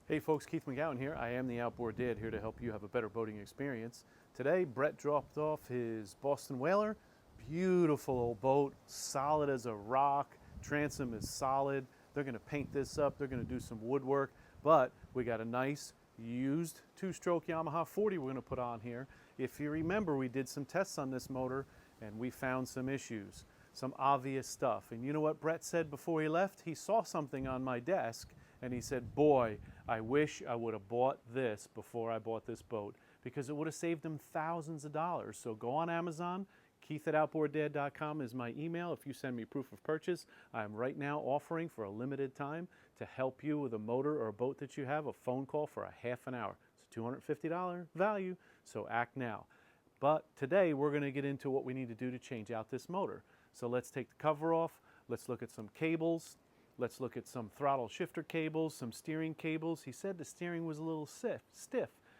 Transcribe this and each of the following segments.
Hey folks, Keith McGowan here. I am the Outboard Dad, here to help you have a better boating experience. Today, Brett dropped off his Boston Whaler. Beautiful old boat, solid as a rock. Transom is solid. They're going to paint this up. They're going to do some woodwork. But we got a nice used two-stroke Yamaha 40 we're going to put on here. If you remember, we did some tests on this motor and we found some issues, some obvious stuff. And you know what Brett said before he left? He saw something on my desk and he said, boy, I wish I would have bought this before I bought this boat, because it would have saved him thousands of dollars. So go on Amazon. Keith@outboarddad.com is my email. If you send me proof of purchase, I'm right now offering for a limited time to help you with a motor or a boat that you have, a phone call for a half an hour. It's a $250 value, so act now. But today we're going to get into what we need to do to change out this motor. So let's take the cover off. Let's look at some cables. Let's look at some throttle shifter cables, some steering cables. He said the steering was a little stiff.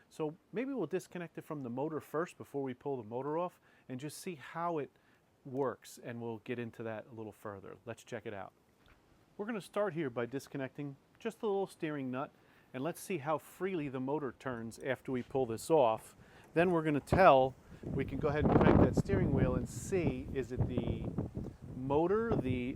So maybe we'll disconnect it from the motor first before we pull the motor off and just see how it works, and we'll get into that a little further. Let's check it out. We're going to start here by disconnecting just a little steering nut, and let's see how freely the motor turns after we pull this off. Then we're going to we can go ahead and crank that steering wheel and see, is it the motor, the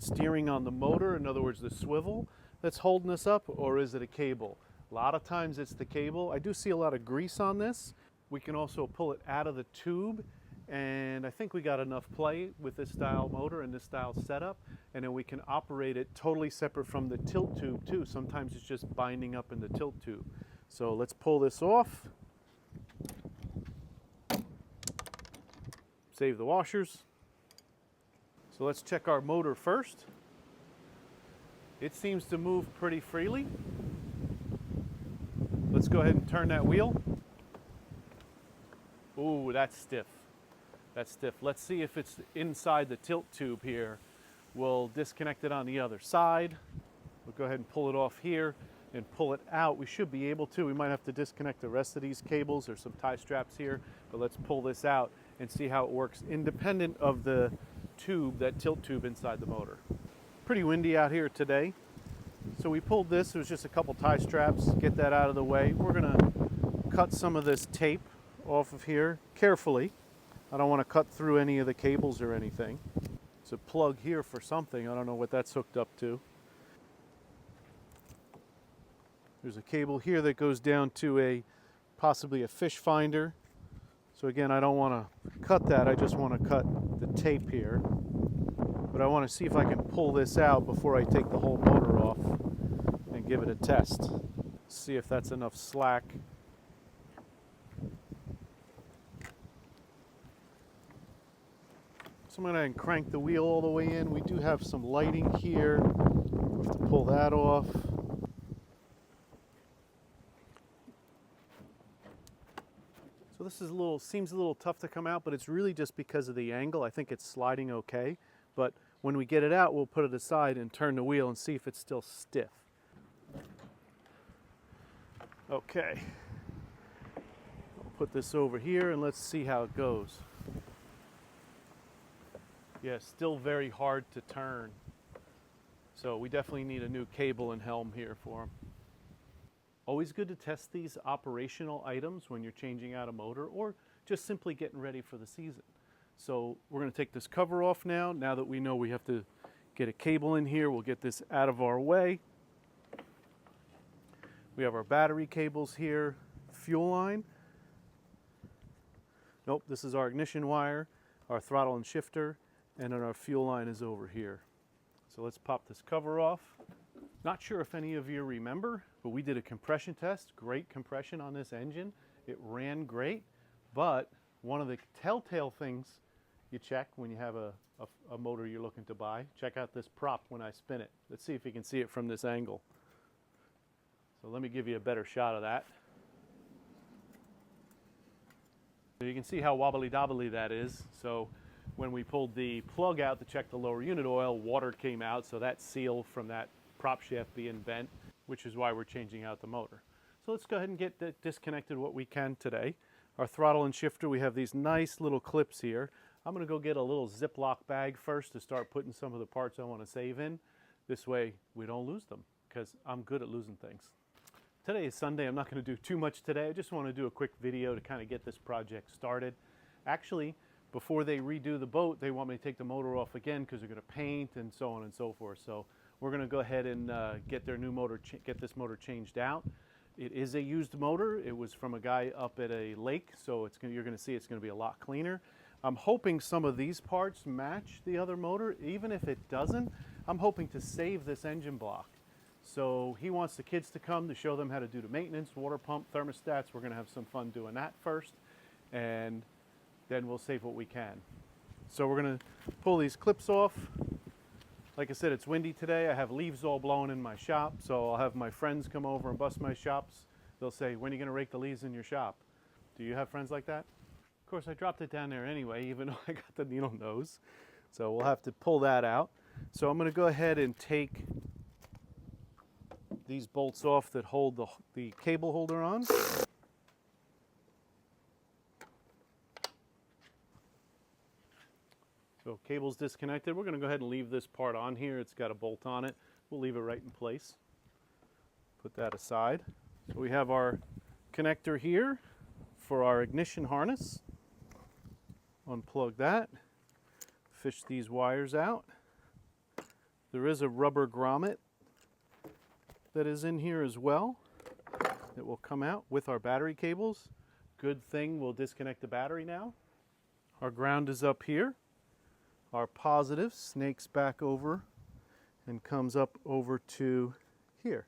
steering on the motor, in other words the swivel, that's holding us up, or is it a cable? A lot of times it's the cable. I do see a lot of grease on this. We can also pull it out of the tube, and I think we got enough play with this style motor and this style setup, and then we can operate it totally separate from the tilt tube too. Sometimes it's just binding up in the tilt tube. So let's pull this off. Save the washers. So let's check our motor first. It seems to move pretty freely. Let's go ahead and turn that wheel. Ooh, that's stiff. That's stiff. Let's see if it's inside the tilt tube here. We'll disconnect it on the other side. We'll go ahead and pull it off here and pull it out. We should be able to. We might have to disconnect the rest of these cables. There's some tie straps here, but let's pull this out and see how it works independent of the tube, that tilt tube inside the motor. Pretty windy out here today. So we pulled this. It was just a couple tie straps. Get that out of the way. We're going to cut some of this tape off of here carefully. I don't want to cut through any of the cables or anything. It's a plug here for something. I don't know what that's hooked up to. There's a cable here that goes down to possibly a fish finder. So again, I don't want to cut that. I just want to cut the tape here. But I want to see if I can pull this out before I take the whole motor off and give it a test. See if that's enough slack. So I'm going to crank the wheel all the way in. We do have some lighting here. We'll have to pull that off. So this is seems a little tough to come out, but it's really just because of the angle. I think it's sliding okay. But when we get it out, we'll put it aside and turn the wheel and see if it's still stiff. Okay. I'll put this over here and let's see how it goes. Yeah, still very hard to turn. So we definitely need a new cable and helm here for them. Always good to test these operational items when you're changing out a motor or just simply getting ready for the season. So we're going to take this cover off now. Now that we know we have to get a cable in here, we'll get this out of our way. We have our battery cables here, fuel line. Nope, this is our ignition wire, our throttle and shifter, and then our fuel line is over here. So let's pop this cover off. Not sure if any of you remember, but we did a compression test. Great compression on this engine. It ran great, but one of the telltale things you check when you have a motor you're looking to buy, check out this prop when I spin it. Let's see if you can see it from this angle. So let me give you a better shot of that. So you can see how wobbly-dobbly that is. So when we pulled the plug out to check the lower unit oil, water came out, so that seal from that prop shaft being bent, which is why we're changing out the motor. So let's go ahead and get disconnected what we can today. Our throttle and shifter, we have these nice little clips here. I'm going to go get a little Ziploc bag first to start putting some of the parts I want to save in. This way we don't lose them, because I'm good at losing things. Today is Sunday. I'm not going to do too much today. I just want to do a quick video to kind of get this project started. Actually, before they redo the boat, they want me to take the motor off again because they're going to paint and so on and so forth. So we're going to go ahead and get their new motor, get this motor changed out. It is a used motor. It was from a guy up at a lake, so you're going to see it's going to be a lot cleaner. I'm hoping some of these parts match the other motor. Even if it doesn't, I'm hoping to save this engine block. So he wants the kids to come to show them how to do the maintenance, water pump, thermostats. We're going to have some fun doing that first, and then we'll save what we can. So we're going to pull these clips off. Like I said, it's windy today. I have leaves all blowing in my shop, so I'll have my friends come over and bust my shops. They'll say, when are you going to rake the leaves in your shop? Do you have friends like that? Of course, I dropped it down there anyway, even though I got the needle nose. So we'll have to pull that out. So I'm going to go ahead and take these bolts off that hold the cable holder on. So cable's disconnected. We're going to go ahead and leave this part on here. It's got a bolt on it. We'll leave it right in place. Put that aside. So we have our connector here for our ignition harness. Unplug that. Fish these wires out. There is a rubber grommet that is in here as well that will come out with our battery cables. Good thing we'll disconnect the battery now. Our ground is up here. Our positive snakes back over and comes up over to here.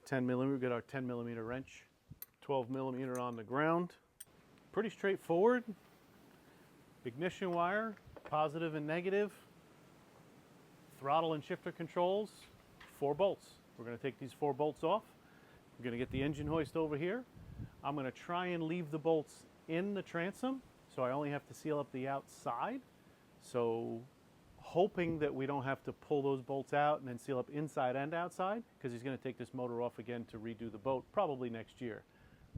10 millimeter, we got our 10 millimeter wrench. 12 millimeter on the ground. Pretty straightforward. Ignition wire, positive and negative. Throttle and shifter controls, 4 bolts. We're going to take these 4 bolts off. We're going to get the engine hoist over here. I'm going to try and leave the bolts in the transom, so I only have to seal up the outside. So hoping that we don't have to pull those bolts out and then seal up inside and outside, because he's going to take this motor off again to redo the boat probably next year.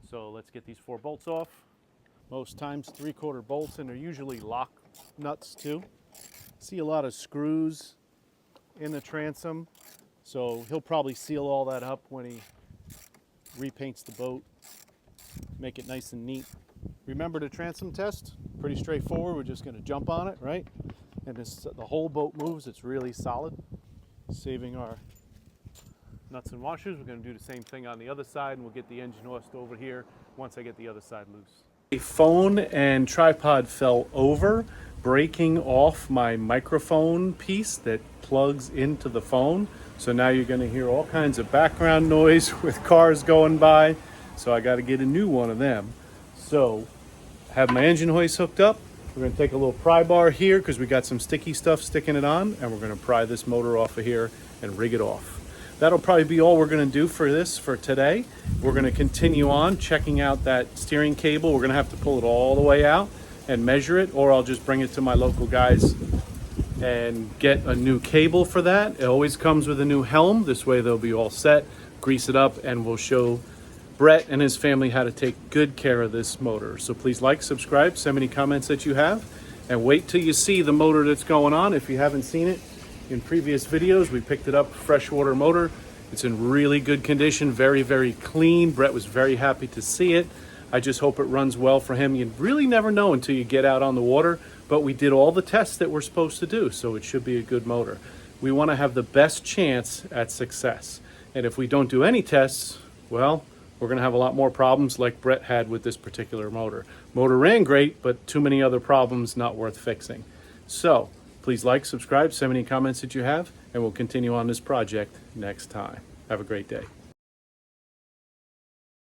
So let's get these 4 bolts off. Most times 3/4 bolts, and they're usually lock nuts too. See a lot of screws in the transom, so he'll probably seal all that up when he repaints the boat, make it nice and neat. Remember the transom test? Pretty straightforward. We're just going to jump on it, right? And the whole boat moves. It's really solid. Saving our nuts and washers. We're going to do the same thing on the other side, and we'll get the engine hoist over here once I get the other side loose. A phone and tripod fell over, breaking off my microphone piece that plugs into the phone. So now you're going to hear all kinds of background noise with cars going by. So I got to get a new one of them. So have my engine hoist hooked up. We're going to take a little pry bar here because we got some sticky stuff sticking it on, and we're going to pry this motor off of here and rig it off. That'll probably be all we're going to do for today. We're going to continue on checking out that steering cable. We're going to have to pull it all the way out and measure it, or I'll just bring it to my local guys and get a new cable for that. It always comes with a new helm. This way they'll be all set, grease it up, and we'll show Brett and his family how to take good care of this motor. So please like, subscribe, send me any comments that you have, and wait till you see the motor that's going on. If you haven't seen it in previous videos, we picked it up, freshwater motor. It's in really good condition, very, very clean. Brett was very happy to see it. I just hope it runs well for him. You really never know until you get out on the water, but we did all the tests that we're supposed to do, so it should be a good motor. We want to have the best chance at success. And if we don't do any tests, well, we're going to have a lot more problems like Brett had with this particular motor. Motor ran great, but too many other problems not worth fixing. So please like, subscribe, send me any comments that you have, and we'll continue on this project next time. Have a great day.